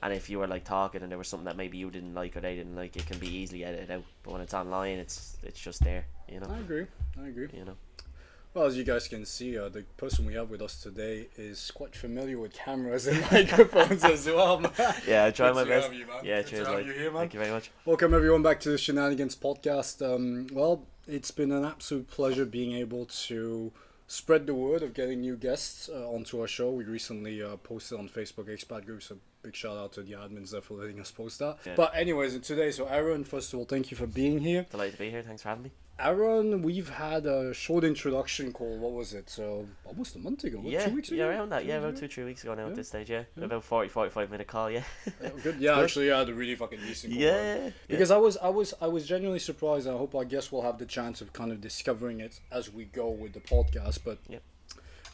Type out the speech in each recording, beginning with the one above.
And if you were like talking and there was something that maybe you didn't like or they didn't like, it can be easily edited out. But when it's online, it's just there, you know. I agree. I agree. You know. Well, as you guys can see, the person we have with us today is quite familiar with cameras and microphones as well, man. Yeah, I try Good my to best. have you, man. Yeah, Good cheers, to have like. you here, man. Thank you very much. Welcome everyone back to the Shenanigans podcast. Well, it's been an absolute pleasure being able to spread the word of getting new guests onto our show. We recently posted on Facebook expat group, so big shout out to the admins there for letting us post that. Yeah. But anyways, today, so Aaron, first of all, thank you for being here. Delighted to be here. Thanks for having me. Aaron, we've had a short introduction call. What was it? So almost a month ago. What, Yeah, 2 weeks ago? yeah, around that. Yeah, about weeks 2-3 weeks ago now Yeah. at this stage. Yeah, Yeah. about 40-45 minute call. Yeah. ago? Good. Yeah, Good. actually, I had a really fucking decent call. Yeah. Because I was genuinely surprised. I hope, I guess, we'll have the chance of kind of discovering it as we go with the podcast. But Yep.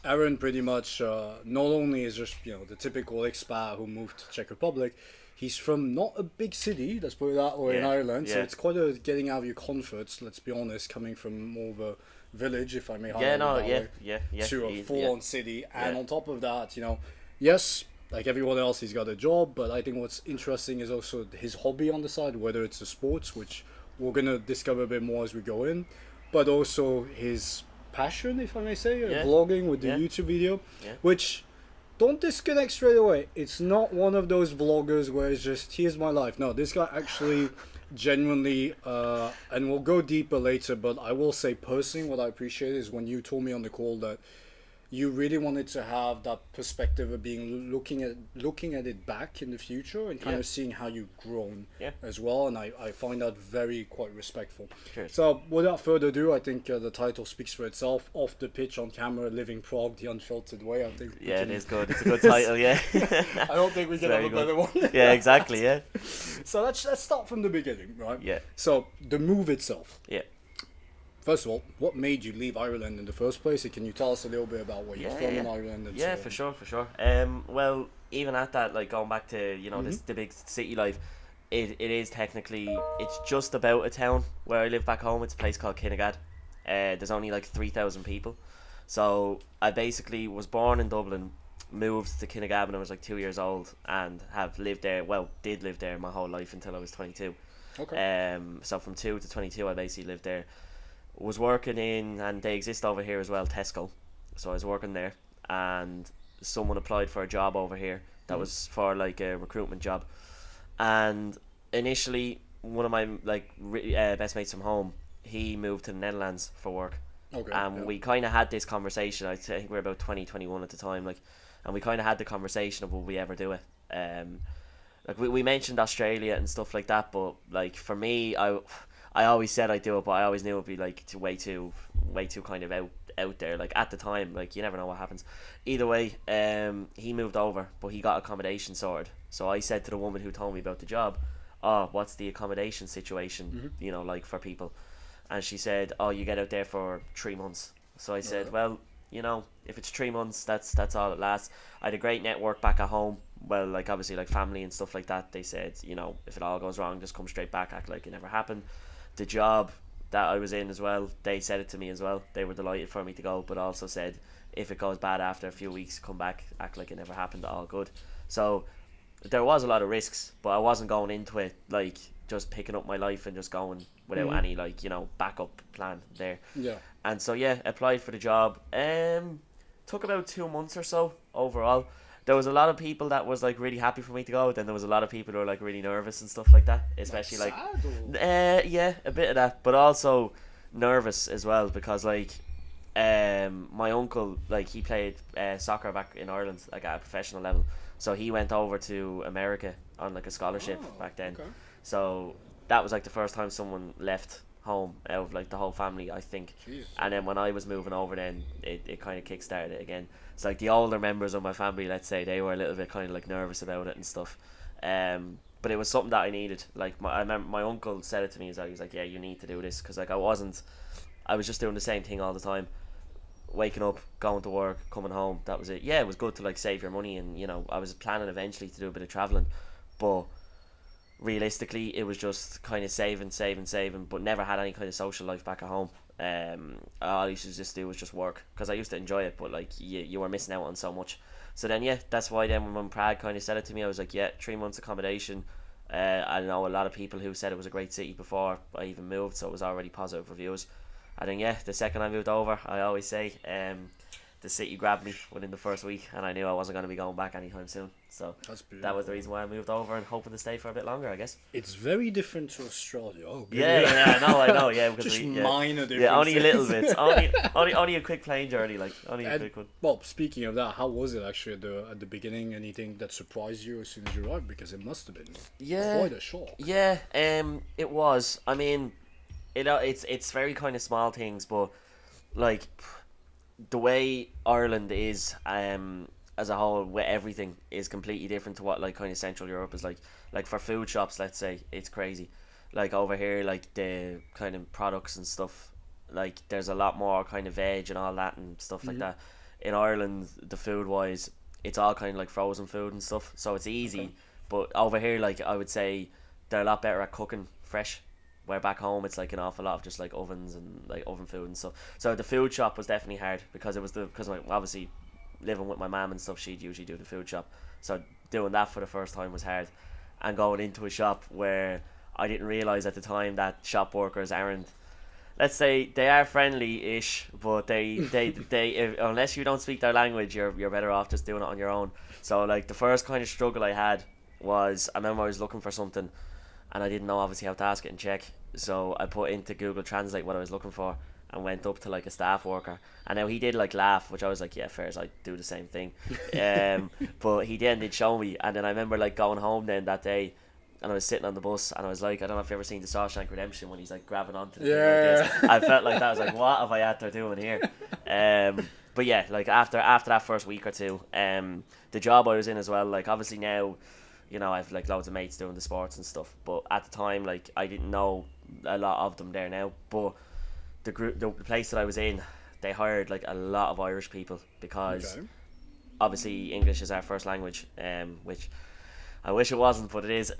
Aaron pretty much not only is just the typical expat who moved to Czech Republic. He's from not a big city, let's put it that way, in Yeah, Ireland. So yeah. it's quite a getting out of your comforts. Let's be honest, coming from more of a village, if I may. Yeah, highlight no, it that yeah, way, yeah. to a yeah. full-on city, and Yeah. on top of that, yes, like everyone else, he's got a job, but I think what's interesting is also his hobby on the side, whether it's the sports, which we're gonna discover a bit more as we go in, but also his passion, if I may say, Yeah. vlogging with the Yeah. YouTube video, Yeah. which. Don't disconnect straight away. It's not one of those vloggers where it's just, here's my life. No, this guy actually genuinely, and we'll go deeper later, but I will say personally what I appreciate is when you told me on the call that you really wanted to have that perspective of being looking at it back in the future and kind Yeah. of seeing how you've grown Yeah. as well, and I find that very quite respectful. Cheers. So without further ado, I think the title speaks for itself. Off the pitch, on camera, living Prague the unfiltered way. I think we Yeah, it can- is good. It's a good title. Yeah. I don't think we can have very a better one. Yeah, exactly. Yeah. So let's start from the beginning, right? Yeah. So the move itself. Yeah. First of all, what made you leave Ireland in the first place? And can you tell us a little bit about where you're Yeah, from yeah. in Ireland? And Yeah, so for on? sure, for sure. Well, even at that, like going back to this, the big city life, it is technically it's just about a town where I live back home. It's a place called Kinnegad. There's only like 3,000 people, so I basically was born in Dublin, moved to Kinnegad when I was like 2 years old, and have lived there. Well, did live there my whole life until I was 22. Okay. So from 2 to 22, I basically lived there. Was working in, and they exist over here as well, Tesco. So I was working there, and someone applied for a job over here that was for like a recruitment job. And initially, one of my best mates from home, he moved to the Netherlands for work. Okay. And yeah. we kind of had this conversation. I think we were about 2021 at the time, like, and we kind of had the conversation of would we ever do it. Like we mentioned Australia and stuff like that, but like for me, I always said I'd do it, but I always knew it'd be like way too kind of out there. Like at the time, like you never know what happens. Either way, he moved over, but he got accommodation sorted. So I said to the woman who told me about the job, "Oh, what's the accommodation situation? Like for people?" And she said, "Oh, you get out there for 3 months." So I said, "Well, if it's 3 months, that's all it lasts." I had a great network back at home. Well, like obviously like family and stuff like that. They said, if it all goes wrong, just come straight back, act like it never happened. The job that I was in as well, they said it to me as well. They were delighted for me to go, but also said if it goes bad after a few weeks, come back, act like it never happened, all good. So there was a lot of risks, but I wasn't going into it like just picking up my life and just going without any backup plan there. Yeah. And so yeah, applied for the job. Took about 2 months or so overall. There was a lot of people that was like really happy for me to go. Then there was a lot of people who were like really nervous and stuff like that, especially like yeah, a bit of that, but also nervous as well because like my uncle, like he played soccer back in Ireland like at a professional level, so he went over to America on like a scholarship back then. Okay. So that was like the first time someone left home out of like the whole family, I think. Jeez. And then when I was moving over, then it kind of kickstarted it again. It's like the older members of my family, let's say, they were a little bit kind of like nervous about it and stuff. But it was something that I needed. Like I remember my uncle said it to me. He was like, "Yeah, you need to do this," because like I was just doing the same thing all the time, waking up, going to work, coming home. That was it. Yeah, it was good to like save your money, and I was planning eventually to do a bit of traveling, but realistically, it was just kind of saving, but never had any kind of social life back at home. All I used to just do was just work because I used to enjoy it, but like you were missing out on so much. So then, yeah, that's why then when Prague kind of said it to me, I was like, yeah, 3 months accommodation. I know a lot of people who said it was a great city before I even moved, so it was already positive reviews. And then, yeah, the second I moved over, I always say, the city grabbed me within the first week, and I knew I wasn't going to be going back anytime soon. So That's beautiful. that was the reason why I moved over and hoping to stay for a bit longer, I guess. It's very different to Australia. Oh, Yeah, I know, yeah. Because just yeah, minor differences. yeah, only a little bit. only a quick plane journey, like only a quick one. Well, speaking of that, how was it actually at the beginning? Anything that surprised you as soon as you arrived? Because it must have been quite a shock. Yeah, it was. I mean, it's very kind of small things, but like the way Ireland is, as a whole, with everything is completely different to what like kind of Central Europe is like. Like for food shops, let's say, it's crazy. Like over here, like the kind of products and stuff, like there's a lot more kind of veg and all that and stuff like that. In Ireland, the food wise, it's all kind of like frozen food and stuff, so it's easy. Okay. But over here, like I would say, they're a lot better at cooking fresh. Where back home, it's like an awful lot of just like ovens and like oven food and stuff. So the food shop was definitely hard because obviously living with my mum and stuff, she'd usually do the food shop. So doing that for the first time was hard, and going into a shop where I didn't realise at the time that shop workers aren't. Let's say they are friendly-ish, but they unless you don't speak their language, you're better off just doing it on your own. So like the first kind of struggle I had was I remember I was looking for something, and I didn't know obviously how to ask it in Czech, so I put into Google Translate what I was looking for and went up to like a staff worker, and now he did like laugh, which I was like, yeah, fair, as I do the same thing. But he then did show me, and then I remember like going home then that day, and I was sitting on the bus, and I was like, I don't know if you've ever seen the Shawshank Redemption when he's like grabbing onto the thing like this. I felt like that. I was like, what have I had to doing here? But yeah, like after that first week or two, the job I was in as well, like obviously now, you know, I've like loads of mates doing the sports and stuff, but at the time, like I didn't know a lot of them there now. But the place that I was in, they hired like a lot of Irish people because obviously English is our first language, which I wish it wasn't, but it is.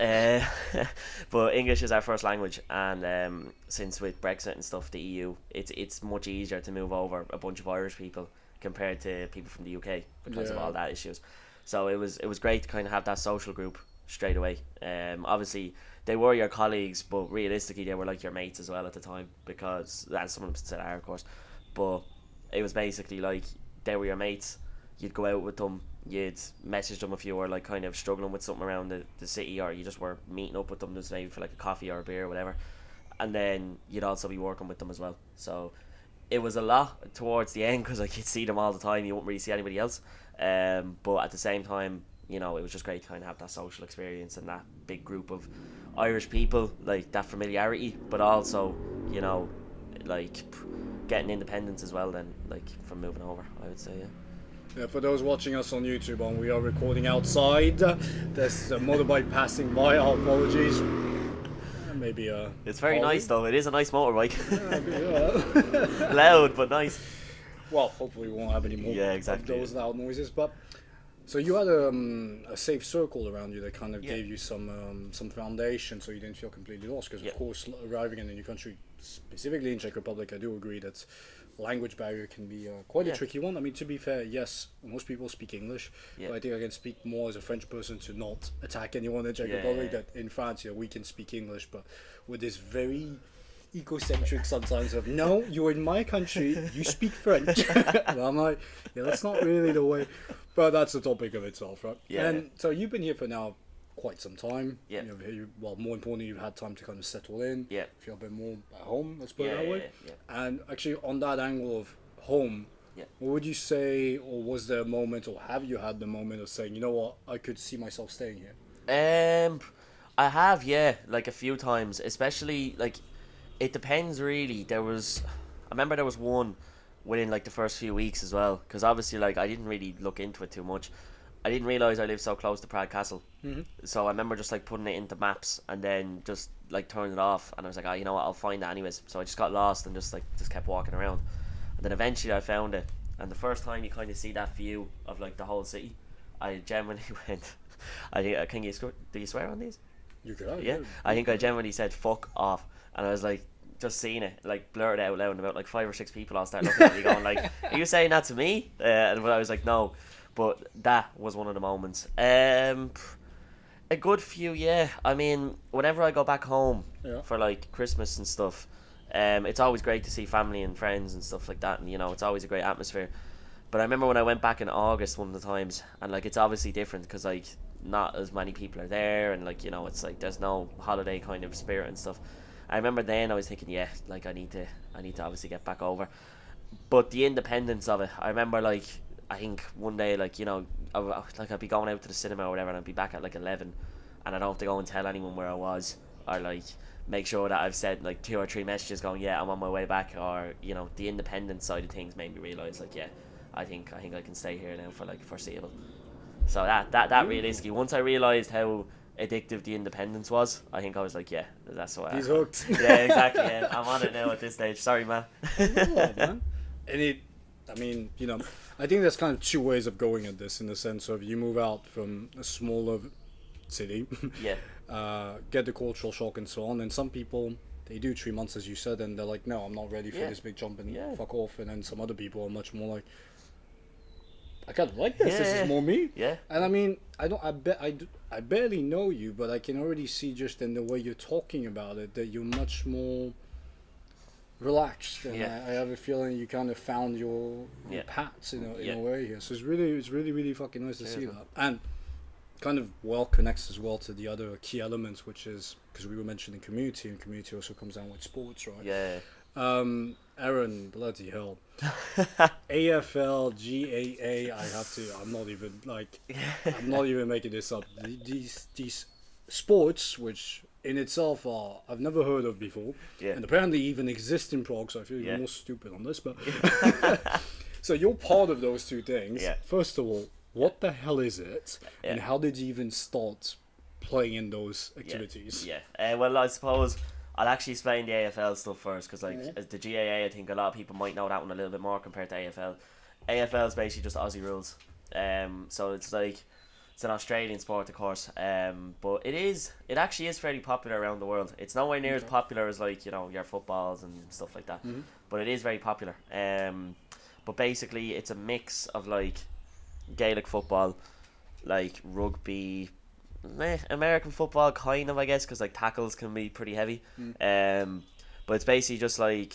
But English is our first language, and since with Brexit and stuff, the EU, it's much easier to move over a bunch of Irish people compared to people from the UK because of all that issues. So it was great to kind of have that social group straight away. Obviously they were your colleagues, but realistically they were like your mates as well at the time, because and some of them still are, of course. But it was basically like they were your mates. You'd go out with them, you'd message them if you were like kind of struggling with something around the city, or you just were meeting up with them just maybe for like a coffee or a beer or whatever, and then you'd also be working with them as well. So it was a lot towards the end because like you'd see them all the time, you wouldn't really see anybody else. But at the same time, you know, it was just great to kind of have that social experience and that big group of Irish people, like that familiarity, but also, you know, like getting independence as well then, like from moving over, I would say. Yeah, for those watching us on YouTube, we are recording outside. There's a motorbike passing by. Our apologies. Maybe it's very nice though. It is a nice motorbike. Yeah. Loud but nice. Well, hopefully we won't have any more of those loud noises. But so you had a safe circle around you that kind of gave you some foundation, so you didn't feel completely lost. Because of course, arriving in a new country, specifically in Czech Republic, I do agree that language barrier can be quite a tricky one. I mean, to be fair, yes, most people speak English, but I think I can speak more as a French person to not attack anyone in Czech Republic. That in France, we can speak English, but with this very egocentric sometimes of, no, you're in my country, you speak French. And I'm like, yeah, that's not really the way. But that's the topic of itself, right? Yeah. And so you've been here for now quite some time. Yeah. Well, more importantly, you've had time to kind of settle in. Yeah. Feel a bit more at home, let's put it that way. Yeah. And actually, on that angle of home, what would you say, or was there a moment, or have you had the moment of saying, you know what, I could see myself staying here? I have, like a few times, especially like it depends really. I remember there was one within like the first few weeks as well, because obviously like I didn't really look into it too much. I didn't realise I lived so close to Prague Castle. So I remember just like putting it into maps and then just like turning it off, and I was like, oh, you know what, I'll find it anyways. So I just got lost and just kept walking around, and then eventually I found it. And the first time you kind of see that view of like the whole city, I genuinely went, do you swear on these? You could. Yeah, I think I genuinely said fuck off, and I was like, just seeing it like blurred out loud, and about like 5 or 6 people all start looking at me going like, are you saying that to me? And I was like, no. But that was one of the moments. A good few, yeah. I mean, whenever I go back home Yeah. for like Christmas and stuff, it's always great to see family and friends and stuff like that, and it's always a great atmosphere. But I remember when I went back in August one of the times, and like it's obviously different because like not as many people are there, and like it's like there's no holiday kind of spirit and stuff. I remember then I was thinking, yeah, like I need to obviously get back over. But the independence of it, I remember like I think one day like I'd be going out to the cinema or whatever, and I'd be back at like 11, and I don't have to go and tell anyone where I was, or like make sure that I've said like 2 or 3 messages going, yeah, I'm on my way back, or the independent side of things made me realize like, yeah, I think I can stay here now for like foreseeable. So that realistically, once I realized how addictive the independence was, I think I was like, yeah, that's what. He's hooked. Yeah, exactly. Yeah, I'm on it now at this stage. Sorry, man. Yeah, man. And I mean, I think there's kind of two ways of going at this, in the sense of you move out from a smaller city, Yeah. get the cultural shock and so on, and some people, they do 3 months, as you said, and they're like, no, I'm not ready for Yeah. this big jump, and Yeah. fuck off. And then some other people are much more like, I kind of like this. This Yeah. is more me. Yeah. And I mean, I barely know you, but I can already see just in the way you're talking about it that you're much more relaxed, and Yeah. I have a feeling you kind of found your Yeah. paths in Yeah. a way here. So it's really fucking nice to Cheers, see man. that, and kind of well connects as well to the other key elements, which is because we were mentioning community, and community also comes down with sports, right? Yeah. Aaron, bloody hell. AFL, GAA, I'm not even making this up. These sports, which in itself I've never heard of before, Yeah. and apparently even exist in Prague, so I feel Yeah. even more stupid on this, but so you're part of those two things. Yeah. First of all, what the hell is it, Yeah. and how did you even start playing in those activities? Yeah. Well, I suppose I'll actually explain the AFL stuff first, because like Yeah. as the GAA, I think a lot of people might know that one a little bit more compared to AFL. AFL is basically just Aussie rules. So it's like it's an Australian sport, of course. But it actually is fairly popular around the world. It's nowhere near as popular as like your footballs and stuff like that. Mhm. But it is very popular. But basically it's a mix of like Gaelic football, like rugby, American football, kind of, I guess, because like tackles can be pretty heavy. But it's basically just like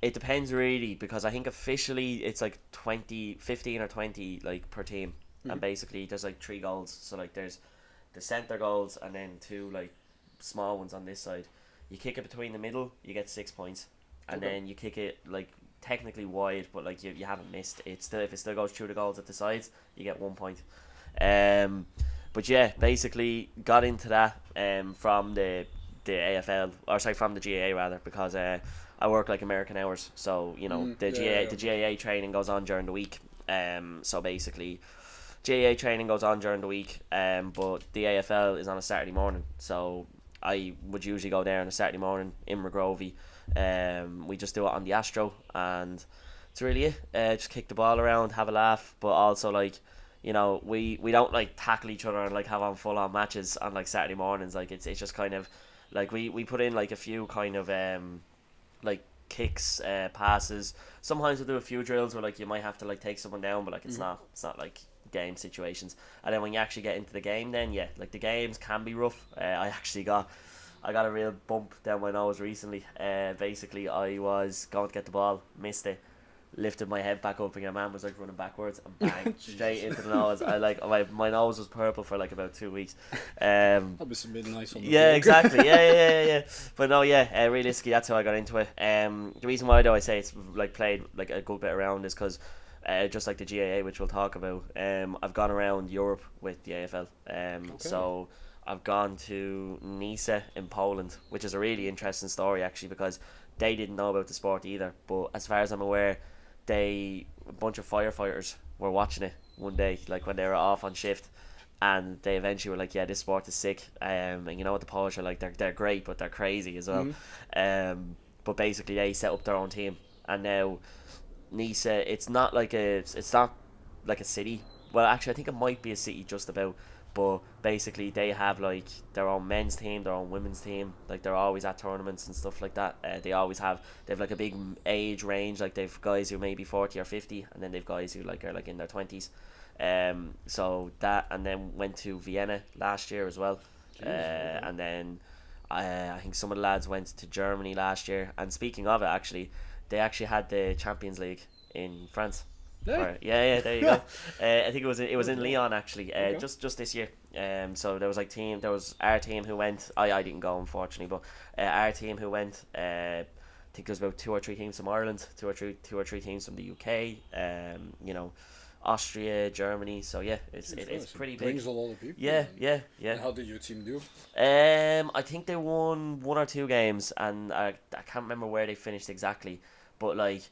it depends really, because I think officially it's like 15 or 20 like per team, and basically there's like 3 goals. So like there's the center goals and then 2 like small ones on this side. You kick it between the middle, you get 6 points, and Okay. then you kick it like technically wide, but like you haven't missed. It's still, if it still goes through the goals at the sides, you get 1 point. But yeah, basically got into that from the AFL, or sorry, from the GAA rather, because I work like American hours, so the GAA training goes on during the week. So basically, GAA training goes on during the week, but the AFL is on a Saturday morning, so I would usually go there on a Saturday morning in McGrovey. We just do it on the Astro, and it's really it. Just kick the ball around, have a laugh, but also like we don't like tackle each other and like have on full on matches on like Saturday mornings. Like it's just kind of like we put in like a few kind of like kicks, passes. Sometimes we'll do a few drills where like you might have to like take someone down, but like it's not like game situations. And then when you actually get into the game, then yeah, like the games can be rough. I got a real bump down my nose recently. Basically I was going to get the ball, missed it, lifted my head back up, and your man was like running backwards and bang straight into the nose. I like my nose was purple for like about 2 weeks. That was a bit nice on the Yeah, vlog. exactly. Yeah. But no, yeah. Realistically, that's how I got into it. The reason why though I say it's like played like a good bit around is because just like the GAA, which we'll talk about. I've gone around Europe with the AFL. So I've gone to Nice in Poland, which is a really interesting story actually, because they didn't know about the sport either. But as far as I'm aware, a bunch of firefighters were watching it one day, like when they were off on shift, and they eventually were like, yeah, this sport is sick. And you know what the Polish are like, they're great, but they're crazy as well. But basically they set up their own team, and now Nice, it's not like a city. Well, actually I think it might be a city just about, but basically they have like their own men's team, their own women's team. Like they're always at tournaments and stuff like that. They've like a big age range. Like they've guys who may be 40 or 50, and then they've guys who like are like in their 20s. So that, and then went to Vienna last year as well. And then I think some of the lads went to Germany last year. And speaking of it, actually, they actually had the Champions League in France. Yeah. Yeah, there you go. I think it was in Okay. Lyon actually. Okay. Just this year. So there was there was our team who went. I didn't go, unfortunately, but our team who went. I think there's about 2 or 3 teams from Ireland, two or three teams from the UK. Austria, Germany. So yeah, it's pretty big. Brings a lot of people. Yeah. And how did your team do? I think they won 1 or 2 games, and I can't remember where they finished exactly, but like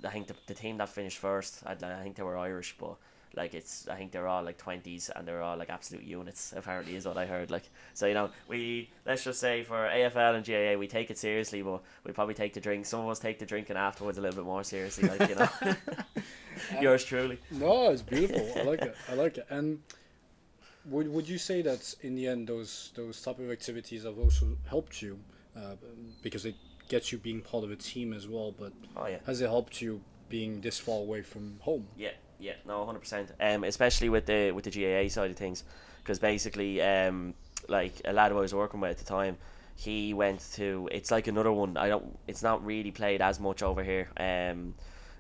I think the team that finished first, I think they were Irish, but like I think they're all like 20s, and they're all like absolute units. Apparently, is what I heard. Like, so we, let's just say, for AFL and GAA, we take it seriously, but we probably take the drink. Some of us take the drinking afterwards a little bit more seriously. Like, yours truly. No, it's beautiful. I like it. And would you say that in the end those type of activities have also helped you, because it gets you being part of a team as well? But Oh yeah. has it helped you being this far away from home? Yeah, no, 100%. Especially with the GAA side of things, because basically, like a lad who I was working with at the time, he went to. It's like another one. It's not really played as much over here.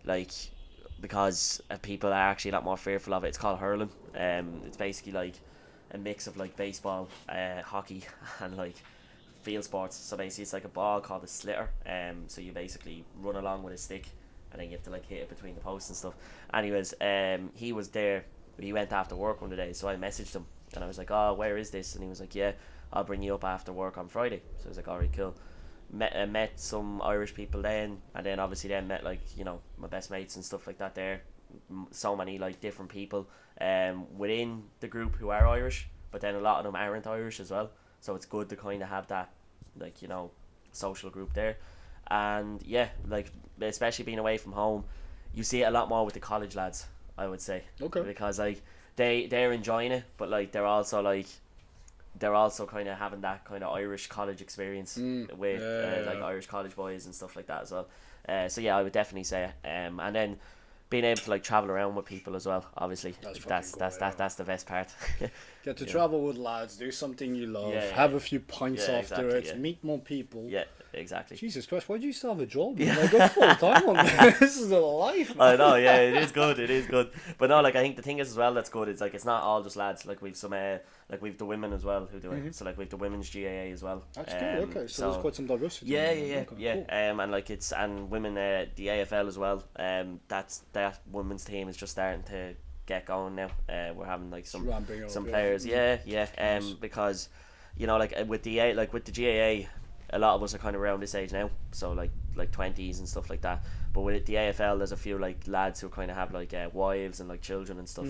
Like, because people are actually a lot more fearful of it. It's called hurling. It's basically like a mix of like baseball, hockey, and like field sports. So basically, it's like a ball called a slitter. So you basically run along with a stick, and then you have to like hit it between the posts and stuff. Anyways, he was there. He went after work one day, so I messaged him, and I was like, "Oh, where is this?" And he was like, "Yeah, I'll bring you up after work on Friday." So I was like, "Alright, cool." Met some Irish people then, and then obviously then met like my best mates and stuff like that there. So many like different people within the group who are Irish, but then a lot of them aren't Irish as well. So it's good to kind of have that like social group there. And yeah, like especially being away from home, you see it a lot more with the college lads, I would say. Okay. Because like they're enjoying it, but like they're also kind of having that kind of Irish college experience with like Irish college boys and stuff like that as well. So yeah, I would definitely say it. And then being able to like travel around with people as well, obviously that's the best part. Get to travel with lads, do something you love, Yeah, have a few pints Yeah, after exactly, it, yeah. meet more people. Yeah, exactly. Jesus Christ, why do you still have a job? Man? Like, go full time on this. This is a life, man. I know, yeah, it is good. But no, like I think the thing is as well that's good. It's like it's not all just lads. Like we've some like we've the women as well who do it. So like we've the women's GAA as well. That's good. Okay, so there's quite some diversity. Yeah. Okay, cool. And like and women the AFL as well. That women's team is just starting to get going now. We're having like some players. Yeah. Nice. Because like with the GAA, a lot of us are kind of around this age now, so like 20s and stuff like that. But with the AFL, there's a few like lads who kind of have like wives and like children and stuff.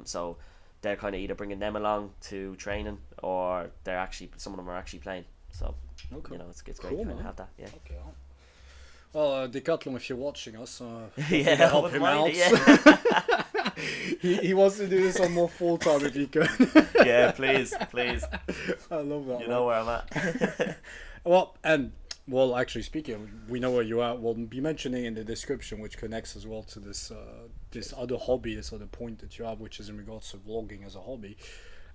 So they're kind of either bringing them along to training, or some of them are actually playing. So it's great Cool, to kind man. of have that. Yeah. Okay. Well, Decathlon, if you're watching us, Yeah, help I him wouldn't out. mind it, he wants to do this on more full time if he could. Yeah, please. I love that. You know where I'm at. Well, actually speaking, we know where you are. We'll be mentioning in the description, which connects as well to this other hobby, this other point that you have, which is in regards to vlogging as a hobby.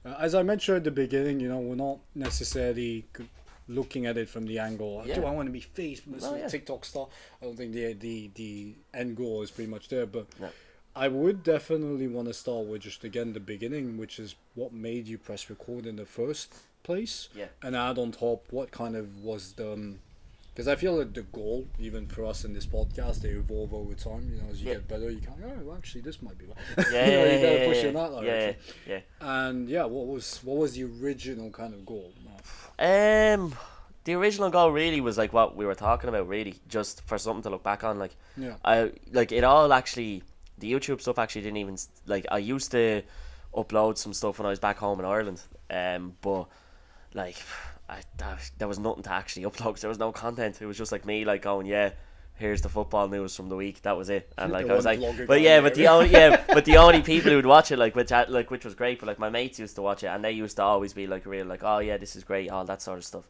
As I mentioned at the beginning, we're not necessarily looking at it from the angle. Yeah. Do I want to be famous, No, yeah. TikTok star? I don't think the end goal is pretty much there, but. No. I would definitely want to start with just again the beginning, which is what made you press record in the first place. Yeah. And add on top what kind of was because I feel like the goal, even for us in this podcast, they evolve over time. As you get better, you can well, actually this might be right. Yeah, you gotta push in that direction. Yeah. And what was the original kind of goal? The original goal really was like what we were talking about, really, just for something to look back on. Like, I like it all actually. The YouTube stuff actually didn't even like. I used to upload some stuff when I was back home in Ireland, but like there was nothing to actually upload. 'Cause there was no content. It was just like me like going, here's the football news from the week. That was it. And like I was like, but the only people who would watch it which was great. But like my mates used to watch it, and they used to always be like real like, oh yeah, this is great, all that sort of stuff.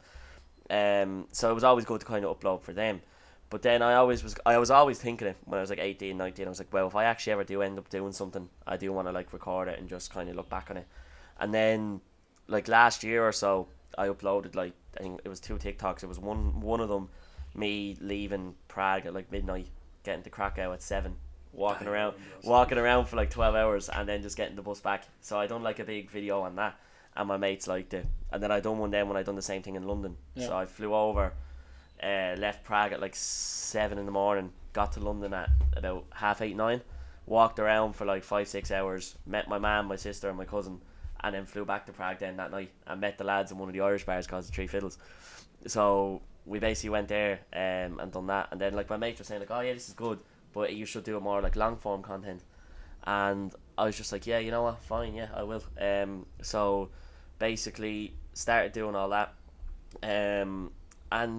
So it was always good to kind of upload for them. But then I was always thinking it when I was like 18, 19. I was like, well, if I actually ever do end up doing something, I do want to like record it and just kind of look back on it. And then like last year or so, I uploaded like, I think it was 2 TikToks. It was one of them, me leaving Prague at like midnight, getting to Krakow at 7, walking around for like 12 hours, and then just getting the bus back. So I done like a big video on that, and my mates liked it. And then I done one then when I done the same thing in London. Yeah. So I flew over, left Prague at like 7 in the morning, got to London at about 8:30, 9, walked around for like 5-6 hours, met my mum, my sister, and my cousin, and then flew back to Prague then that night and met the lads in one of the Irish bars called the Three Fiddles. So we basically went there and done that, and then like my mates were saying like, oh yeah, this is good, but you should do it more like long form content. And I was just like, yeah, you know what, fine, yeah, I will. So basically started doing all that, and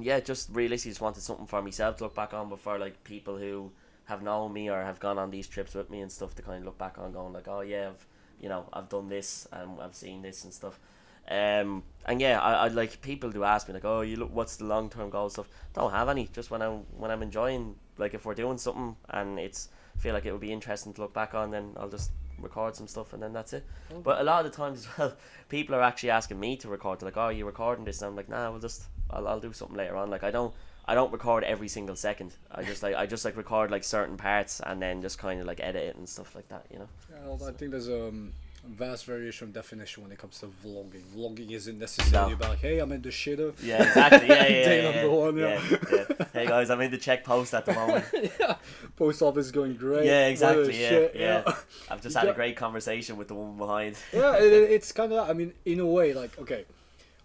yeah, just realistically just wanted something for myself to look back on, but for like people who have known me or have gone on these trips with me and stuff to kind of look back on, going like, oh yeah, I've done this and I've seen this and stuff. And yeah, I like, people do ask me like, oh, you look, what's the long term goal stuff? Don't have any. Just when I'm enjoying, like if we're doing something and it's feel like it would be interesting to look back on, then I'll just record some stuff and then that's it. Okay. But a lot of the times as well, people are actually asking me to record. They're like, oh, are you recording this? And I'm like, nah, I'll do something later on. Like I don't record every single second. I just like record like certain parts and then just kind of like edit it and stuff like that, you know. Yeah, well, I think there's a vast variation of definition when it comes to vlogging. Vlogging isn't necessarily about, hey, I'm in the shitter. Yeah, exactly. Yeah, Day yeah, number one, yeah. Hey guys, I'm in the check post at the moment. Yeah, post office is going great. Yeah, exactly. Yeah. Yeah. I've just had a great conversation with the woman behind. Yeah, it's kind of, I mean, in a way, like, okay,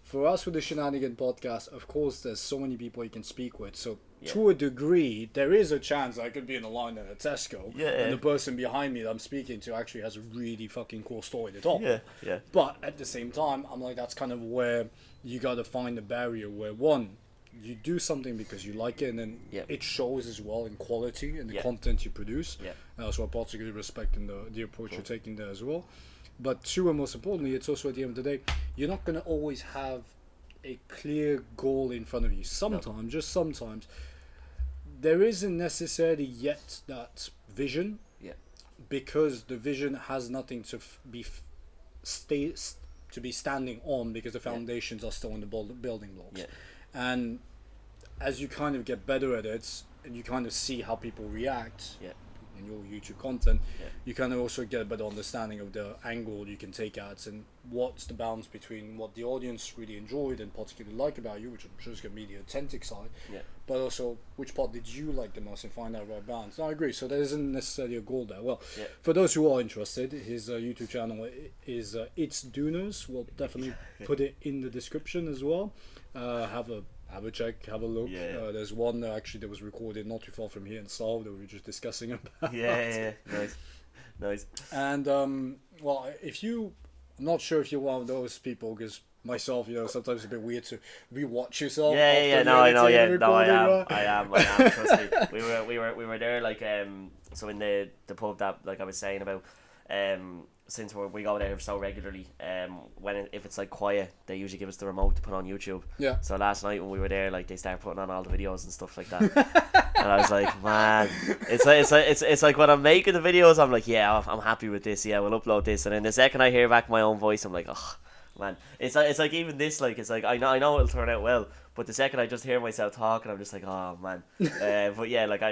for us with the Shenanigans podcast, of course, there's so many people you can speak with. So to a degree, there is a chance I could be in a line at a Tesco, and the person behind me that I'm speaking to actually has a really fucking cool story to talk. Yeah. But at the same time, I'm like, that's kind of where you got to find the barrier where, one, you do something because you like it, and then it shows as well in quality and the content you produce. So I particularly respect in the approach you're taking there as well. But two, and most importantly, it's also at the end of the day, you're not going to always have a clear goal in front of you. Sometimes, just sometimes, there isn't necessarily yet that vision, because the vision has nothing to be standing on, because the foundations are still in the building blocks. And as you kind of get better at it, and you kind of see how people react in your YouTube content, you kind of also get a better understanding of the angle you can take at, and what's the balance between what the audience really enjoyed and particularly like about you, which I'm sure is going to be the authentic side, but also which part did you like the most, and find that right balance. No, I agree. So there isn't necessarily a goal there. Well, for those who are interested, his YouTube channel is It's Dooners. We'll definitely put it in the description as well. Have a check, have a look. There's one actually that was recorded not too far from here in Seoul that we were just discussing about. Nice. And well, I'm not sure if you're one of those people, because myself, sometimes it's a bit weird to rewatch yourself. I am. Trust me. We were there like so in the pub that like I was saying about, since we go there so regularly, if it's like quiet, they usually give us the remote to put on YouTube. So last night when we were there, like they started putting on all the videos and stuff like that, and I was like, man, it's like when I'm making the videos, I'm like, yeah, I'm happy with this. Yeah, we'll upload this, and then the second I hear back my own voice, I'm like, oh man, it's like even this, like it's like I know it'll turn out well, but the second I just hear myself talking, I'm just like, oh man. But yeah, like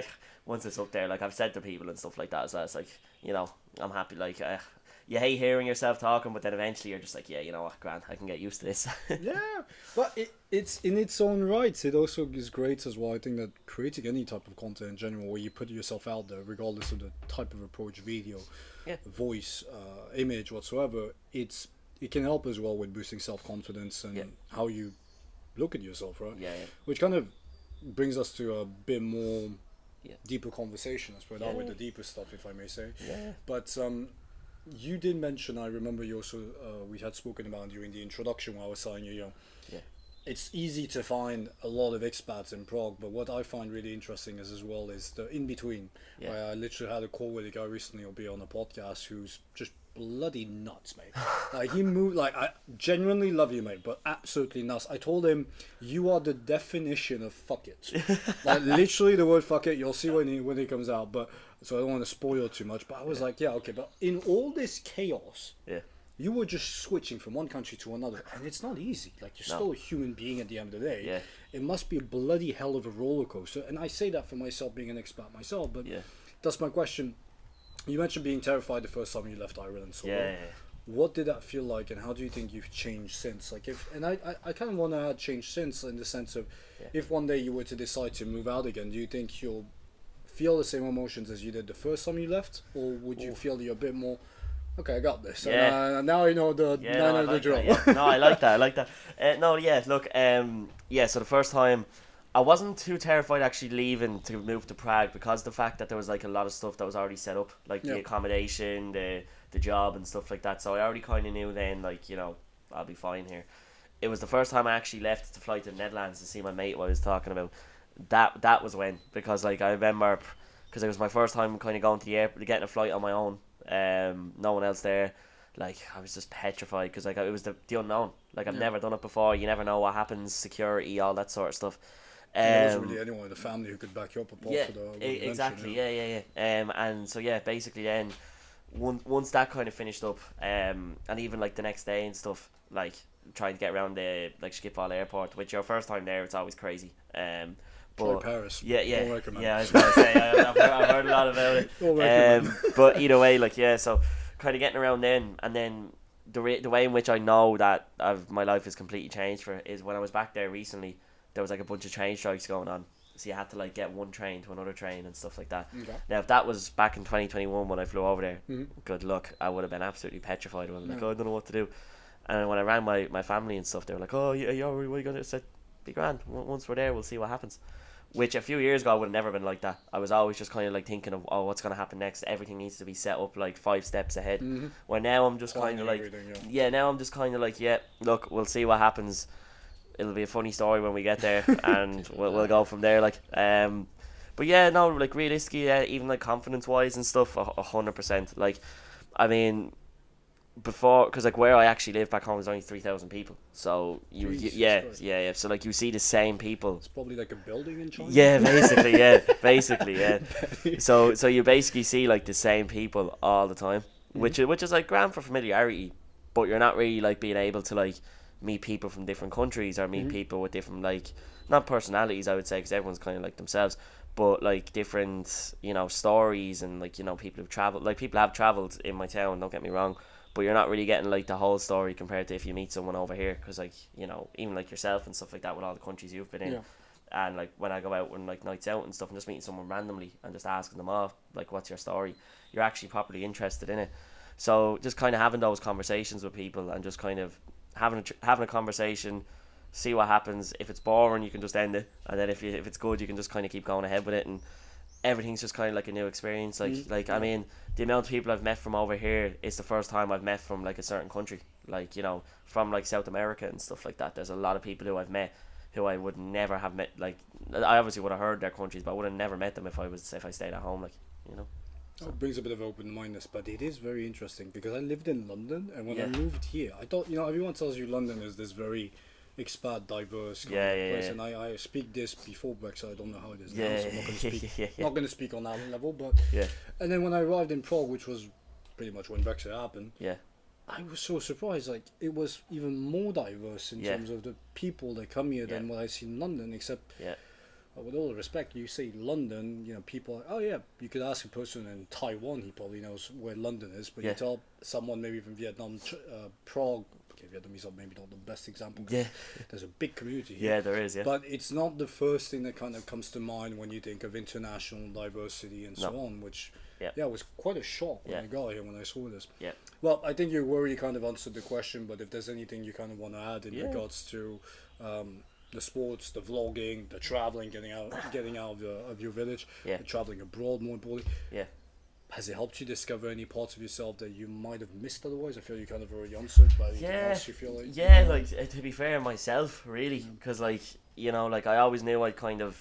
once it's up there, like I've said to people and stuff like that as well, it's like, I'm happy, like you hate hearing yourself talking, but then eventually you're just like, yeah, you know what, grand, I can get used to this. But it's in its own right. It also is great as well. I think that creating any type of content in general, where you put yourself out there, regardless of the type of approach, video, voice, image, whatsoever, it can help as well with boosting self-confidence and how you look at yourself, right? Which kind of brings us to a bit more deeper conversation, I suppose, with the deeper stuff, if I may say. But you did mention, I remember you also, we had spoken about during the introduction where I was saying, it's easy to find a lot of expats in Prague, but what I find really interesting as well is the in-between. I literally had a call with a guy recently, I'll be on a podcast, who's just bloody nuts, mate. Like, he moved, like, I genuinely love you, mate, but absolutely nuts. I told him, you are the definition of fuck it. Like, literally the word fuck it, you'll see when he comes out, but, so I don't want to spoil too much, but I was like, yeah, okay, but in all this chaos, you were just switching from one country to another, and it's not easy. Like, you're still a human being at the end of the day. Yeah. It must be a bloody hell of a roller coaster, and I say that for myself, being an expat myself, but that's my question. You mentioned being terrified the first time you left Ireland solo. Yeah. What did that feel like, and how do you think you've changed since? Like, I kind of want to add change since in the sense of, if one day you were to decide to move out again, do you think you'll feel the same emotions as you did the first time you left, or would you feel you're a bit more, okay, I got this. Yeah. And now I know the the drill. No, I like that. Look, so the first time, I wasn't too terrified actually leaving to move to Prague, because the fact that there was like a lot of stuff that was already set up, like the accommodation, the job and stuff like that. So I already kind of knew then, like, you know, I'll be fine here. It was the first time I actually left to fly to the Netherlands to see my mate, what I was talking about. That was when, because like I remember, because it was my first time kind of going to the airport, getting a flight on my own. No one else there. Like, I was just petrified, because like it was the unknown. Like, I've never done it before. You never know what happens, security, all that sort of stuff. There wasn't really anyone in the family who could back you up apart for the exactly. And so basically then, once that kind of finished up, and even like the next day and stuff, like trying to get around the like Schiphol airport, which your first time there, it's always crazy. But try Paris. Don't recommend. I was gonna say I've heard a lot about it. Don't recommend. But either way, like so kind of getting around then, and then the way in which I know that my life has completely changed is when I was back there recently. There was like a bunch of train strikes going on, so you had to like get one train to another train and stuff like that. Okay. Now, if that was back in 2021 when I flew over there, good luck. I would have been absolutely petrified. I was like, I don't know what to do. And when I rang my family and stuff, they were like, oh, what are you going to do? I said, be grand. Once we're there, we'll see what happens. Which a few years ago, I would have never been like that. I was always just kind of like thinking of, what's going to happen next? Everything needs to be set up like 5 steps ahead. Where now I'm just kind of like, now I'm just kind of like, look, we'll see what happens. It'll be a funny story when we get there, and we'll go from there. Like, but like realistically, even like confidence wise and stuff, 100%. Like, I mean, before, because like where I actually live back home is only 3,000 people, so so like you see the same people. It's probably like a building in China. Basically. So you basically see like the same people all the time, which is like grand for familiarity, but you're not really like being able to like meet people from different countries, or meet people with different, like, not personalities, I would say, because everyone's kind of like themselves, but like different, you know, stories, and like, you know, people have traveled in my town, don't get me wrong, but you're not really getting like the whole story compared to if you meet someone over here, because like, you know, even like yourself and stuff like that, with all the countries you've been in, and like when I go out on like nights out and stuff and just meeting someone randomly and just asking them off, like, what's your story, you're actually properly interested in it. So just kind of having those conversations with people, and just kind of having a conversation, see what happens. If it's boring, you can just end it, and then if it's good, you can just kind of keep going ahead with it, and everything's just kind of like a new experience. Like I mean, the amount of people I've met from over here is the first time I've met from like a certain country, like, you know, from like South America and stuff like that. There's a lot of people who I've met who I would never have met. Like, I obviously would have heard their countries, but I would have never met them if I stayed at home, like, you know. So. It brings a bit of open-mindedness, but it is very interesting, because I lived in London, and when I moved here, I thought, you know, everyone tells you London is this very expat, diverse kind of place, and I speak this before Brexit. I don't know how it is now, so I'm not going to speak. Not going to speak on that level, but and then when I arrived in Prague, which was pretty much when Brexit happened, I was so surprised. Like, it was even more diverse in terms of the people that come here than what I see in London, except. With all the respect, you say London, you know, people are, you could ask a person in Taiwan, he probably knows where London is, but you tell someone maybe from Vietnam, Prague, okay, Vietnamese are maybe not the best example, there's a big community here. There is, but it's not the first thing that kind of comes to mind when you think of international diversity and so on, which, was quite a shock when I got here, when I saw this. Well, I think you already kind of answered the question, but if there's anything you kind of want to add in regards to the sports, the vlogging, the traveling, getting out of your village, the traveling abroad, more importantly. Has it helped you discover any parts of yourself that you might have missed otherwise? I feel you kind of already answered, but anything else you feel like? Like, to be fair, myself, really, because like, you know, like I always knew I kind of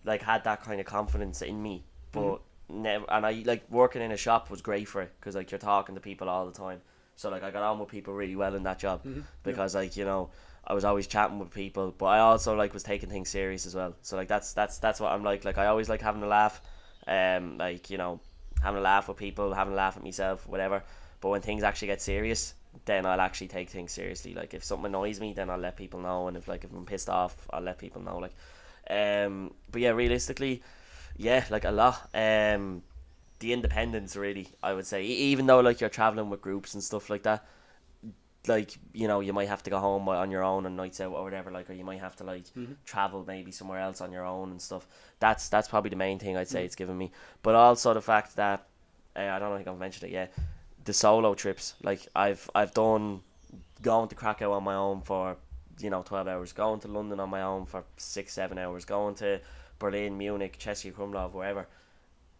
like had that kind of confidence in me, but never, and I like working in a shop was great for it because like you're talking to people all the time. So like I got on with people really well in that job because like I was always chatting with people, but I also like was taking things serious as well. So like that's what I'm like. Like I always like having a laugh, like having a laugh with people, having a laugh at myself, whatever. But when things actually get serious, then I'll actually take things seriously. Like if something annoys me, then I'll let people know, and if I'm pissed off, I'll let people know. Like, but yeah, realistically, yeah, like a lot. The independence really, I would say, even though like you're traveling with groups and stuff like that, like you might have to go home on your own on nights out or whatever, like, or you might have to like travel maybe somewhere else on your own and stuff. That's probably the main thing I'd say it's given me. But also the fact that I don't think I've mentioned it yet, the solo trips. Like I've done going to Krakow on my own for 12 hours, going to London on my own for 6-7 hours, going to Berlin, Munich, Cheshire, Krumlov, wherever.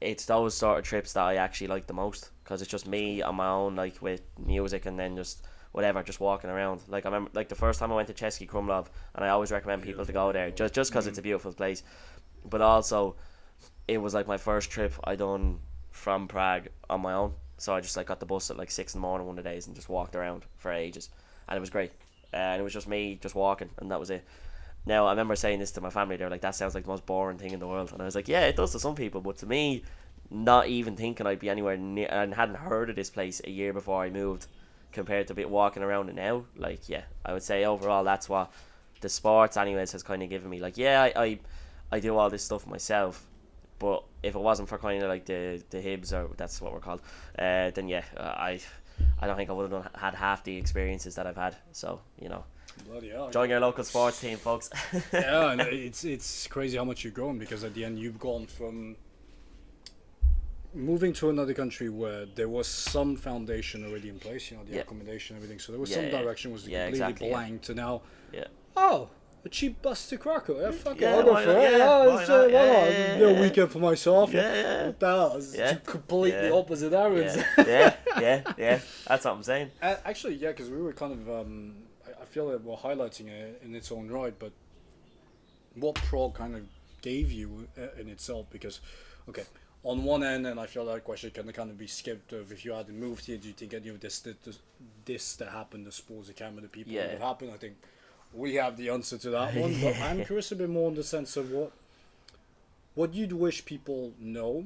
It's those sort of trips that I actually like the most because it's just me on my own, like with music and then just whatever, just walking around. Like I remember, like the first time I went to Chesky Krumlov, and I always recommend people to go there just because it's a beautiful place, but also it was like my first trip I done from Prague on my own. So I just like got the bus at like 6 in the morning one of the days and just walked around for ages, and it was great. And it was just me just walking, and that was it. Now, I remember saying this to my family. They were like, that sounds like the most boring thing in the world. And I was like, yeah, it does to some people. But to me, not even thinking I'd be anywhere near, and hadn't heard of this place a year before I moved, compared to walking around it now. Like, yeah, I would say overall that's what the sports anyways has kind of given me. Like, yeah, I do all this stuff myself. But if it wasn't for kind of like the Hibs, or that's what we're called, then yeah, I don't think I would have had half the experiences that I've had. So, Bloody hell. join your local sports team, folks. Yeah, and it's crazy how much you've grown, because at the end you've gone from moving to another country where there was some foundation already in place, the accommodation, everything. So there was some direction was completely blank to now. Yeah. Oh, a cheap bus to Krakow. Yeah, fuck it, Yeah, I'll go why for not? it. Yeah, why It's, not? why not? Yeah. A little weekend for myself. Yeah. What the hell? It's completely opposite Aaron's. Yeah. That's what I'm saying. Actually, yeah, because we were kind of, I feel that we're highlighting it in its own right, but what Prague kind of gave you in itself, because, okay, on one end, and I feel that question can kind of be skipped of, if you hadn't moved here, do you think any of this that happened, the sports, the camera, the people would have happened? I think we have the answer to that one, but I'm curious a bit more in the sense of what you'd wish people know,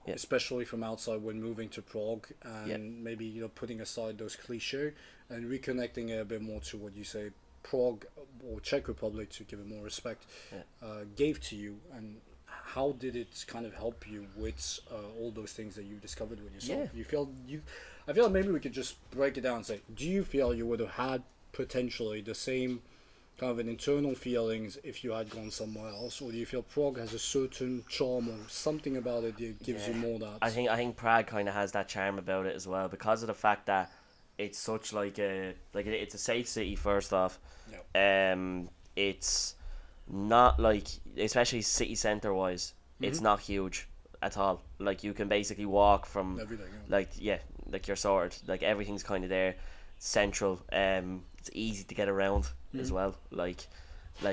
especially from outside when moving to Prague, and maybe putting aside those cliché and reconnecting it a bit more to what you say Prague or Czech Republic, to give it more respect, gave to you, and how did it kind of help you with all those things that you discovered with yourself? I feel like maybe we could just break it down and say, do you feel you would have had potentially the same kind of an internal feelings if you had gone somewhere else, or do you feel Prague has a certain charm or something about it that gives you more that? I think Prague kind of has that charm about it as well, because of the fact that it's such it's a safe city first off. It's not like, especially city centre wise, it's not huge at all. Like you can basically walk from everything. Like you're sorted. Like everything's kind of there, central. It's easy to get around as well. Like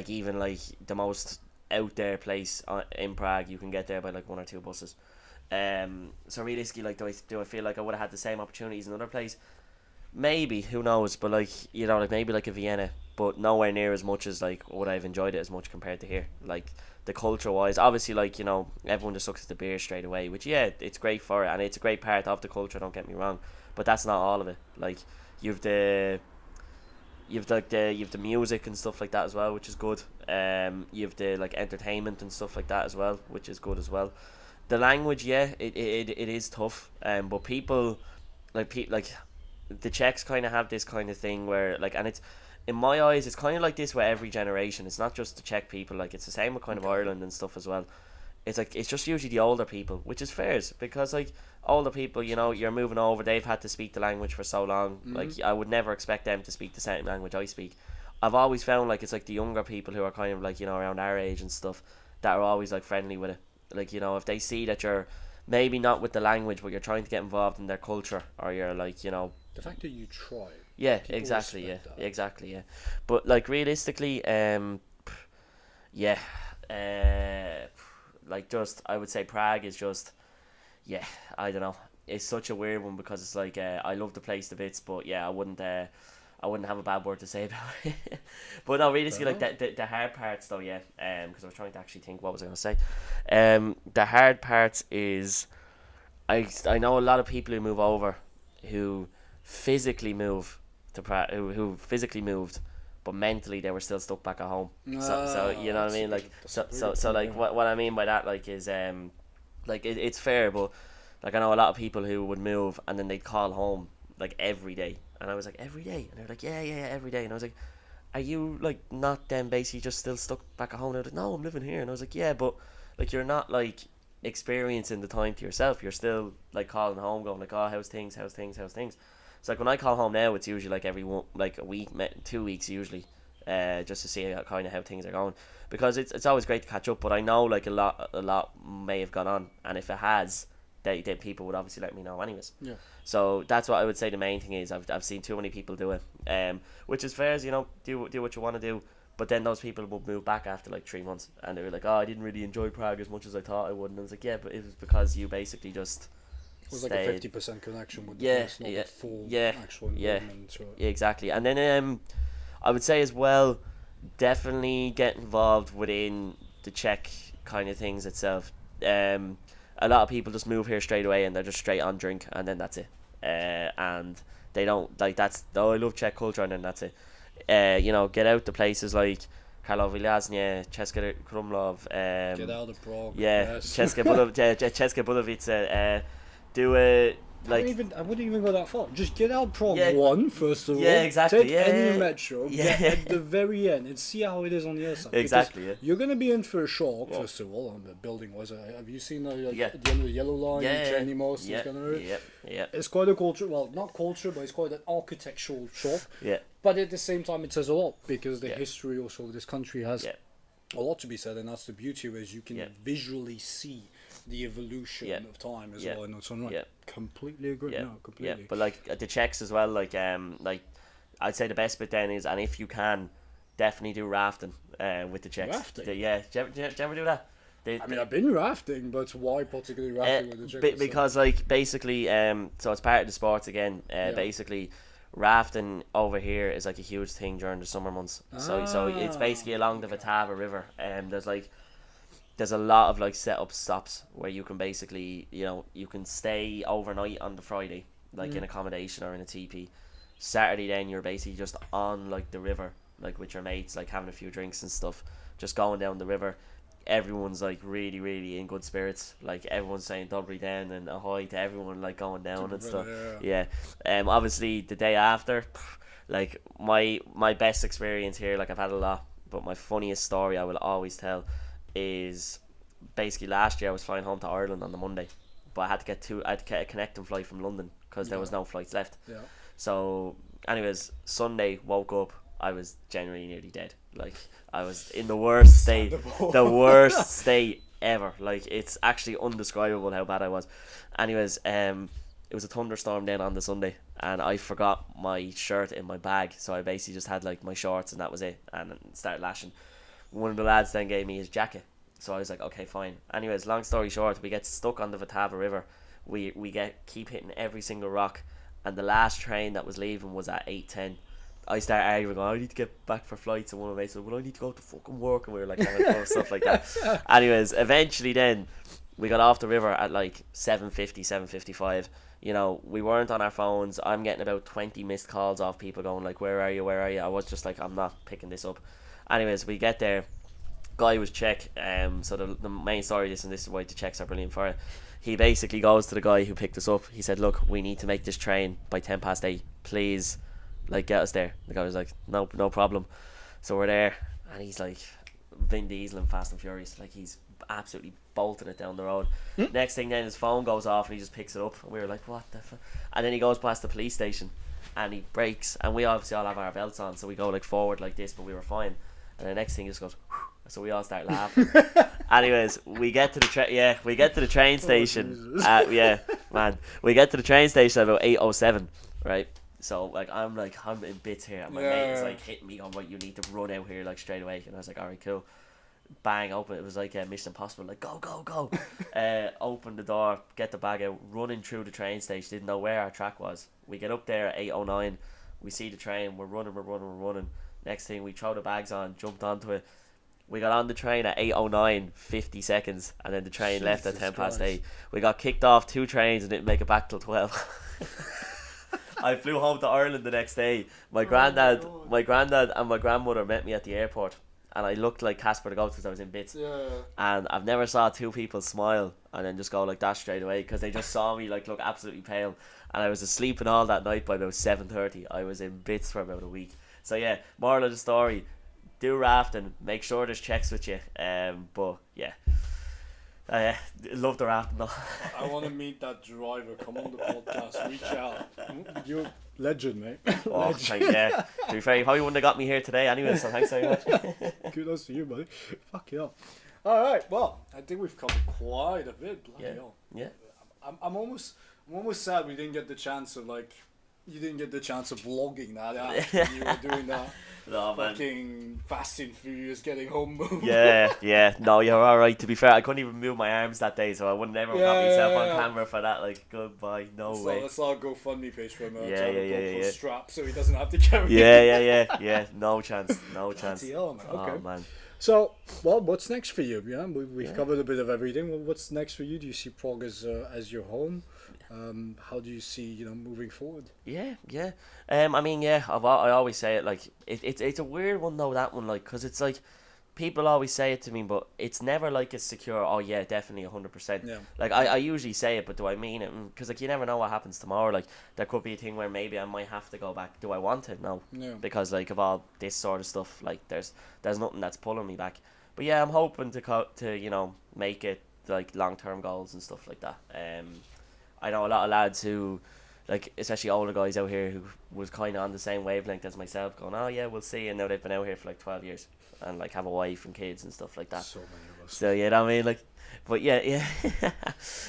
even like the most out there place in Prague, you can get there by like 1 or 2 buses. So realistically, like do I feel like I would have had the same opportunities in another place? Maybe, who knows? But like like maybe like a Vienna, but nowhere near as much as like would I've enjoyed it as much compared to here. Like the culture wise, obviously, like everyone just looks at the beer straight away, which it's great for it, and it's a great part of the culture. Don't get me wrong, but that's not all of it. Like you've the music and stuff like that as well, which is good. You've the like entertainment and stuff like that as well, which is good as well. The language, it is tough. But people like the Czechs kind of have this kind of thing where like, and it's, in my eyes, it's kind of like this with every generation. It's not just the Czech people. Like it's the same with kind of Ireland and stuff as well. It's like it's just usually the older people, which is fair, because like older people, you're moving over, they've had to speak the language for so long. Like I would never expect them to speak the same language I speak. I've always found like it's like the younger people who are kind of like around our age and stuff that are always like friendly with it. Like if they see that you're maybe not with the language, but you're trying to get involved in their culture, or you're like the fact that you try. Yeah, exactly. But like realistically, like just I would say Prague is just, yeah, I don't know. It's such a weird one because it's like I love the place to bits, but yeah, I wouldn't have a bad word to say about it. But no, realistically, like the hard parts though, yeah. Because I was trying to actually think what was I gonna say. The hard parts is I know a lot of people who move over, who physically move to who physically moved, but mentally they were still stuck back at home. So you know what I mean, like so like what I mean by that like is like it's fair, but like I know a lot of people who would move and then they'd call home like every day, and I was like every day, and they're like yeah every day, and I was like, are you like not then basically just still stuck back at home? And I was like, no, I'm living here, and I was like, yeah, but like you're not like experiencing the time to yourself. You're still like calling home, going like, oh, how's things? It's like when I call home now, it's usually like every one, like a week, 2 weeks usually, just to see kind of how things are going, because it's always great to catch up. But I know like a lot may have gone on, and if it has, they people would obviously let me know anyways. Yeah. So that's what I would say. The main thing is I've seen too many people do it, which is fair, as you know, do what you want to do. But then those people will move back after like 3 months, and they were like, "Oh, I didn't really enjoy Prague as much as I thought I would." And I was like, "Yeah, but it was because you basically just it was like a 50% connection with the yeah, place, not yeah, the full yeah, actual yeah, involvement to it. yeah, exactly." And then I would say as well, definitely get involved within the Czech kind of things itself. A lot of people just move here straight away and they're just straight on drink, and then that's it. And they don't like that's oh, I love Czech culture, and then that's it. You know, get out to places like Karlovy Vary, Český Krumlov. Get out of Prague. Yeah, Yes. České Budějovice. Do a like. I wouldn't even go that far. Just get out Prague Yeah. one first of all. Yeah, exactly. Take Yeah, any yeah. metro. Yeah. Get at the very end and see how it is on the other side. Exactly. Because Yeah. you're gonna be in for a shock Yeah. first of all on the building wise. Have you seen like, Yeah. at the end of the yellow line? Yeah. Jenny Most Yeah. is gonna. Yeah. It's quite a culture. Well, not culture, but it's quite an architectural shock. Yeah. But at the same time, it says a lot because the Yeah. history also of this country has Yeah. a lot to be said, and that's the beauty of it. Is you can Yeah. visually see the evolution Yeah. of time as Yeah. well. And it's on right. Yeah. Completely agree. Yeah. No, completely. Yeah. But like the Czechs as well, like I'd say the best bit then is, and if you can, definitely do rafting with the Czechs. Rafting? Do you ever do that? I mean, I've been rafting, but why particularly rafting with the Czechs? Because like basically so it's part of the sports again. Basically, rafting over here is like a huge thing during the summer months. So it's basically along the Vltava River, and there's a lot of like set up stops where you can basically, you know, you can stay overnight on the Friday, like in accommodation or in a TP. Saturday then you're basically just on like the river, like with your mates, like having a few drinks and stuff, just going down the river. Everyone's like really, really in good spirits. Like everyone's saying Dobry Den and ahoy to everyone, like going down and stuff. Yeah. Obviously the day after, like my best experience here, like I've had a lot, but my funniest story I will always tell is basically last year I was flying home to Ireland on the Monday, but I had to get a connecting flight from London because there was no flights left. Yeah. So anyways, Sunday woke up, I was genuinely nearly dead. Like I was in the worst state, the worst state ever. Like it's actually undescribable how bad I was. Anyways, it was a thunderstorm then on the Sunday, and I forgot my shirt in my bag, so I basically just had like my shorts and that was it, and started lashing. One of the lads then gave me his jacket, so I was like, okay, fine. Anyways, long story short, we get stuck on the Vltava River. We keep hitting every single rock, and the last train that was leaving was at 8:10. I started arguing, I need to get back for flights, and one of my mates said, well, I need to go to fucking work, and we were like having fun stuff like that. Anyways, eventually then we got off the river at like 7:50, 7:55. You know, we weren't on our phones. I'm getting about 20 missed calls off people going like, where are you? I was just like, I'm not picking this up. Anyways, we get there. Guy was Czech. So the main story is, and this is why the Czechs are brilliant for it. He basically goes to the guy who picked us up. He said, look, we need to make this train by 8:10. Please, like, get us there. The guy was like, no problem. So we're there, and he's like Vin Diesel and Fast and Furious. Like, he's absolutely bolting it down the road. Next thing then, his phone goes off and he just picks it up. And we were like, what the fuck? And then he goes past the police station and he brakes, and we obviously all have our belts on, so we go like forward like this, but we were fine. And the next thing he just goes, whew, so we all start laughing. Anyways, we get to the train station. We get to the train station at about 8:07, right? So like I'm in bits here, and my mate is like hitting me on what you need to run out here like straight away, and I was like, alright, cool. bang, open. It was like Mission Impossible, like go, go, go. Open the door, get the bag out, running through the train station. Didn't know where our track was. We get up there at 8:09. We see the train. We're running. Next thing, we throw the bags on, jumped onto it. We got on the train at 8:09, 50 seconds, and then the train left at 8:10. We got kicked off 2 trains and didn't make it back till 12. I flew home to Ireland the next day. My granddad and my grandmother met me at the airport, and I looked like Casper the Ghost because I was in bits. Yeah. And I've never saw 2 people smile and then just go like that straight away, because they just saw me like look absolutely pale, and I was asleep and all that night by about 7:30. I was in bits for about a week. So yeah, moral of the story: do rafting. Make sure there's checks with you. But yeah. Love the rafting though. I want to meet that driver. Come on the podcast. Reach out. You're legend, mate. Oh, yeah. To be fair, you probably wouldn't have got me here today anyway, so thanks very much. Kudos to you, buddy. Fuck yeah. Alright, well, I think we've covered quite a bit. Bloody hell. Yeah. I'm almost sad we didn't get the chance of you didn't get the chance of vlogging that out when you were doing that. No, fucking Fast and Furious getting home move. Yeah. No, you're alright. To be fair, I couldn't even move my arms that day, so I wouldn't ever got myself on camera for that. Like, goodbye, no way. Let's all GoFundMe page for him. Yeah. Strap so he doesn't have to carry. Yeah. No chance. Hell, man. Okay. Oh man. So, well, what's next for you? Yeah, we've covered a bit of everything. Well, what's next for you? Do you see Prague as your home? How do you see moving forward? I mean, I always say it, like it's a weird one though, that one, like, because it's like people always say it to me, but it's never like a secure, oh yeah, definitely 100%. Yeah. Like I usually say it, but do I mean it? Because like you never know what happens tomorrow. Like there could be a thing where maybe I might have to go back. Do I want it? No. Yeah. Because like of all this sort of stuff, like there's nothing that's pulling me back. But yeah, I'm hoping to make it like long-term goals and stuff like that. I know a lot of lads who, like, especially older guys out here who was kind of on the same wavelength as myself, going, oh yeah, we'll see, and now they've been out here for like 12 years and like have a wife and kids and stuff like that. So many of us. So you know what I mean, like, but yeah,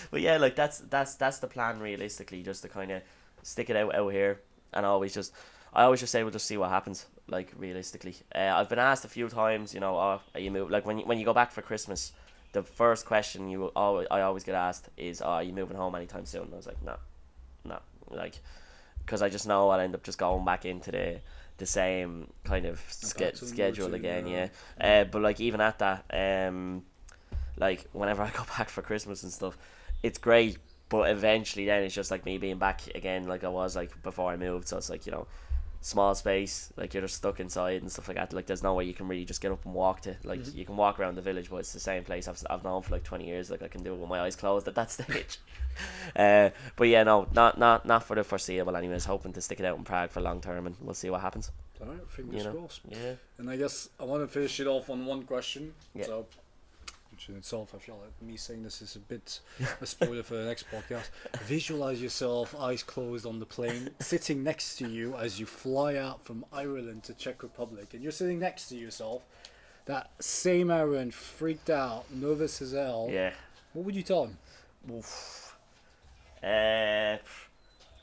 but yeah, like that's the plan realistically, just to kind of stick it out here, and I always just say we'll just see what happens, like realistically. I've been asked a few times, are you move, like when you go back for Christmas, the first question I always get asked is, are you moving home anytime soon? And I was like, no, like, because I just know I'll end up just going back into the same kind of schedule again, yeah. But like even at that, like whenever I go back for Christmas and stuff, it's great, but eventually then it's just like me being back again like I was like before I moved. So it's like, small space, like you're just stuck inside and stuff like that. Like there's no way you can really just get up and walk to, like you can walk around the village, but it's the same place I've known for like 20 years. Like I can do it with my eyes closed at that stage. But yeah, no, not for the foreseeable anyways. Hoping to stick it out in Prague for long term, and we'll see what happens. Alright, fingers crossed. Yeah. And I guess I want to finish it off on one question. Yeah. So, which in itself, I feel like me saying this is a bit a spoiler for the next podcast. Visualize yourself, eyes closed, on the plane, sitting next to you as you fly out from Ireland to Czech Republic, and you're sitting next to yourself. That same Aaron, freaked out, nervous as hell. Yeah. What would you tell him? Oof.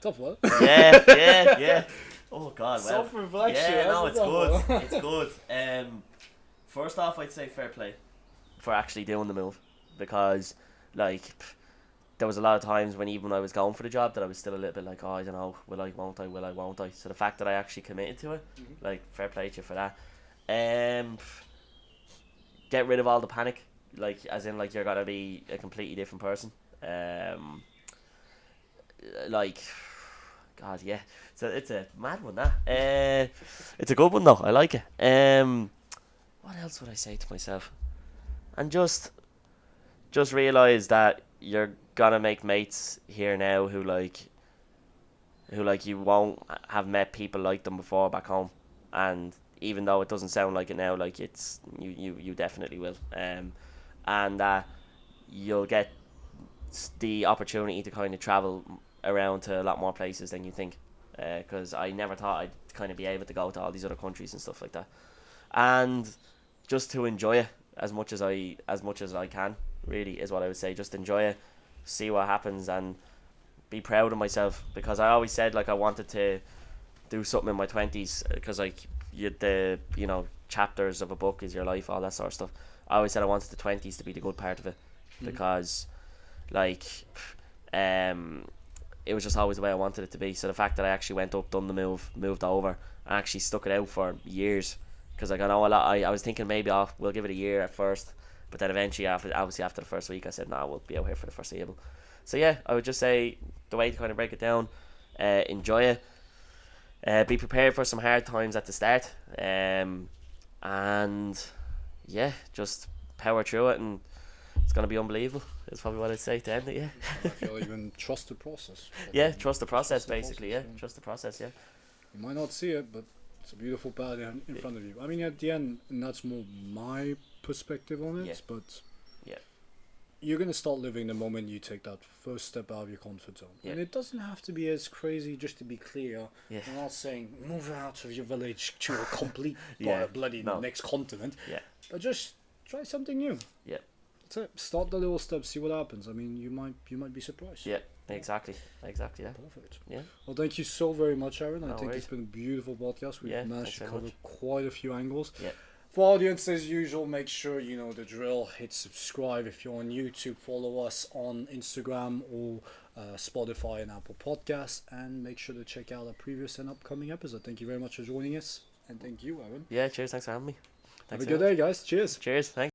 Tough one. Yeah. Oh God. Well, self-reflection. yeah, no, it's good. It's good. First off, I'd say fair play for actually doing the move, because like there was a lot of times when even when I was going for the job that I was still a little bit like, oh, I don't know, will I, won't I? So the fact that I actually committed to it, like fair play to you for that. Get rid of all the panic, like as in like you're gonna be a completely different person. Like, God, yeah. So it's a mad one, that. It's a good one though. I like it. What else would I say to myself? And just realise that you're gonna make mates here now who you won't have met people like them before back home, and even though it doesn't sound like it now, like it's you definitely will. And you'll get the opportunity to kind of travel around to a lot more places than you think, because I never thought I'd kind of be able to go to all these other countries and stuff like that, and just to enjoy it as much as I can, really, is what I would say. Just enjoy it, see what happens, and be proud of myself, because I always said like I wanted to do something in my 20s, because like the chapters of a book is your life, all that sort of stuff, I always said I wanted the 20s to be the good part of it, because like it was just always the way I wanted it to be. So the fact that I actually went up, done the move, moved over, and actually stuck it out for years, because like, I know a lot. I was thinking maybe we'll give it a year at first, but then eventually after the first week I said no, we'll be out here for the foreseeable. So yeah, I would just say the way to kind of break it down, enjoy it, be prepared for some hard times at the start, and yeah, just power through it, and it's gonna be unbelievable. Is probably what I'd say to end it. Yeah. I feel even trust the process. Yeah, trust the process, basically. Yeah, trust the process. Yeah. You might not see it, but it's a beautiful path in front of you. I mean, at the end, and that's more my perspective on it, but yeah, you're going to start living the moment you take that first step out of your comfort zone. Yeah. And it doesn't have to be as crazy, just to be clear. Yeah. I'm not saying move out of your village to a complete bloody No. next continent, yeah, but just try something new. yeah, That's it. Start the little steps, see what happens. I mean, you might be surprised. yeah. Exactly. Yeah. Perfect. Yeah. Well, thank you so very much, Aaron. I No think worries. it's been a beautiful podcast. We've Yeah, managed to thanks very cover much. quite a few angles. Yeah. For audience, as usual, make sure you know the drill. Hit subscribe if you're on YouTube. Follow us on Instagram or Spotify and Apple Podcasts. And make sure to check out our previous and upcoming episode. Thank you very much for joining us. And thank you, Aaron. Yeah. Cheers. Thanks for having me. Have a good day, guys. Cheers. Cheers. Thanks.